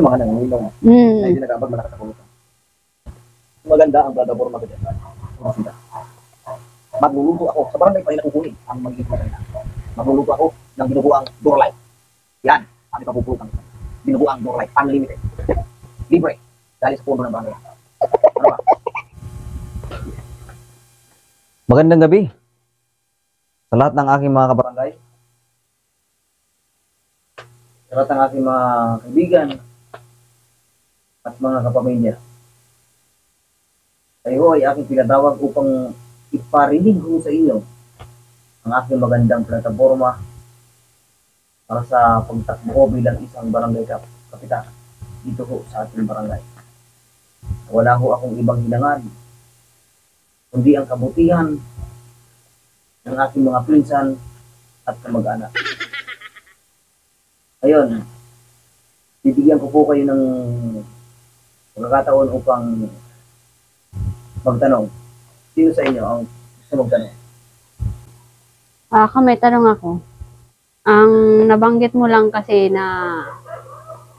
Yung mga nanginginom. Na hindi nag-abag malakas sa pulutan. Maganda ang plataforma ko dyan. Magluluto ako. Sa barangay pa rin nakukunin ang magiging pulutan. Magluluto ako ng binubuang door light. Yan. Ang ipapupulutan. Binubuang door light. Unlimited. Libre. Dahil sa pundo ng barangay. Ano ba? Magandang gabi sa lahat ng aking mga kabarangay, sa lahat ng aking mga kaibigan at mga kapamilya. Kayo ay aking pinatawag upang iparinig ko sa inyo ang aking magandang plataforma para sa pagtakbo ko bilang isang barangay kapitan dito ho sa ating barangay. Wala ho akong ibang hinangad kundi ang kabutihan ng aking mga pinsan at kamag-anak. Ngayon, bibigyan ko po kayo ng pagkakataon upang magtanong. Sino sa inyo ang gusto magtanong? May tanong ako. Ang nabanggit mo lang kasi na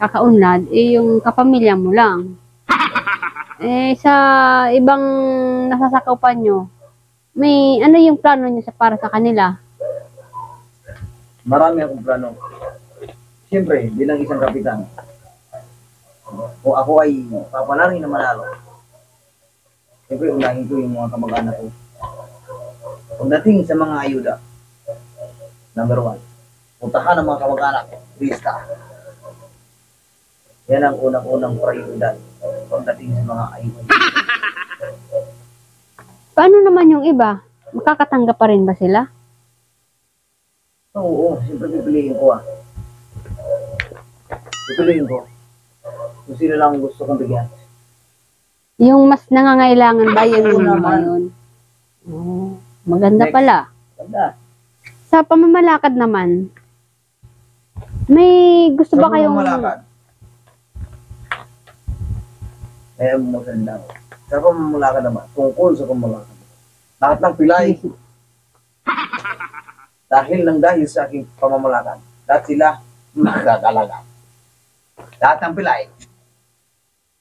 kakaunlad, yung kapamilya mo lang. Sa ibang nasasakapan nyo, may ano yung plano nyo para sa kanila? Marami akong plano. Siyempre, bilang isang kapitan, kung ako ay papalarin na manalo, siyempre unahin ko yung mga kamag-anak ko. Pagdating sa mga ayuda, number 1, puntahan ng mga kamag-anak, lista. Yan ang unang-unang prioridad pagdating sa mga ayuda. Paano naman yung iba? Makakatanggap pa rin ba sila? Oo, siyempre pipiliin ko Pipiliin ko kung sino lang gusto kong bigyan. Yung mas nangangailangan ba yung naman? Oh, maganda Next. pala. Ganda. Sa pamamalakad naman, may gusto ba kayong... Pamamalakad. Kaya mo maganda. Sa pamamalakad naman, tungkol sa pamamalakad. Lahat ng pilay. dahil sa aking pamamalakad, lahat sila makakalaga. Lahat ng pilay.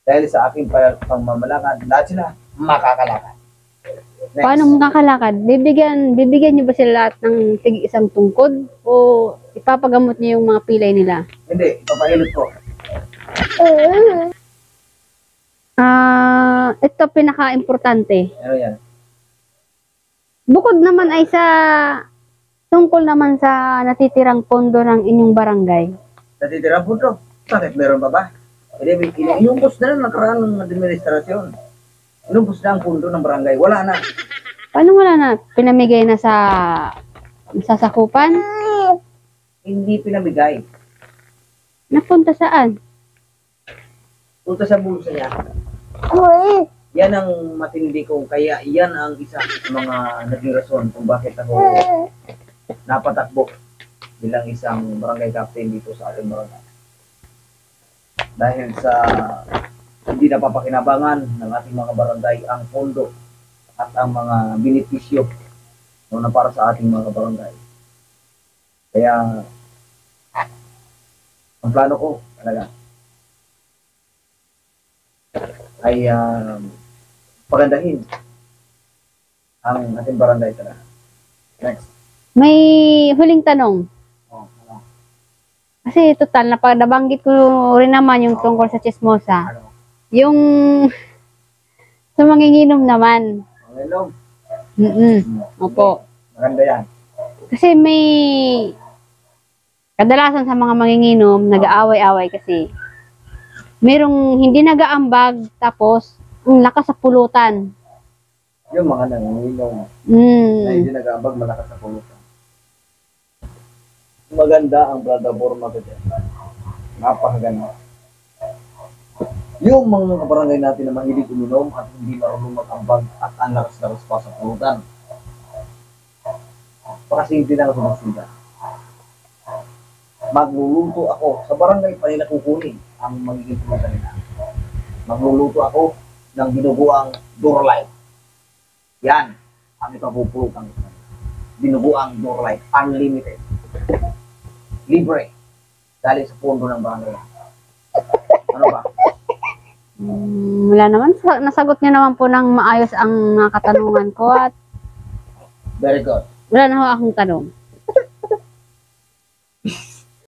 Dahil sa aking pamamalakad, lahat sila makakalakad. Next. Paano makakalakad? Bibigyan niyo ba sila lahat ng tig-isang tungkod? O ipapagamot niyo yung mga pilay nila? Hindi, ipapahilot ko. Ito pinaka-importante. Ano yan? Bukod naman ay tungkol naman sa natitirang pondo ng inyong barangay. Natitira po ito. Bakit meron pa ba? Inumpos na lang nakaraan ng administrasyon. Inumpos na ang pundo ng barangay. Wala na. Paano wala na? Pinamigay na sa sasakupan? Hindi pinamigay. Napunta saan? Punta sa bulsa niya. Yan ang matindi ko. Kaya yan ang isa sa mga naging rason kung bakit ako napatakbo bilang isang barangay captain dito sa ating barangay. Dahil sa hindi napapakinabangan ng ating mga barangay ang pondo at ang mga benepisyo na para sa ating mga barangay. Kaya ang plano ko talaga ay pagandahin ang ating barangay talaga. Next. May huling tanong. Oh, Kasi total, nabanggit ko rin naman yung tungkol sa chismosa. ano? Yung sa manginginom naman. Hello. Opo. Maganda yan. Kasi may kadalasan sa mga manginginom, nag-aaway-away kasi. Merong hindi nag-aambag, tapos ang lakas sa pulutan. Yung mga nanginginom na hindi nag-aambag malakas sa pulutan. Maganda ang plataforma ko dyan. Napakaganda. Yung mga kabarangay natin na mahilig uminom at hindi marunong mag-ambag at ang lakas-lakas pa sa pulutan. Pakasimple na kasunod-sunod. Magluluto ako. Sa barangay pa nila kukunin ang magiging pulutan nila. Magluluto ako ng binubuang door light. Yan ang ipapupulutan ko. Binubuang door light. Unlimited. Libre. Dahil sa pondo ng barangay. Ano Ano ba? Wala naman. Nasagot niyo naman po ng maayos ang mga katanungan ko at Very good. wala na ho akong tanong.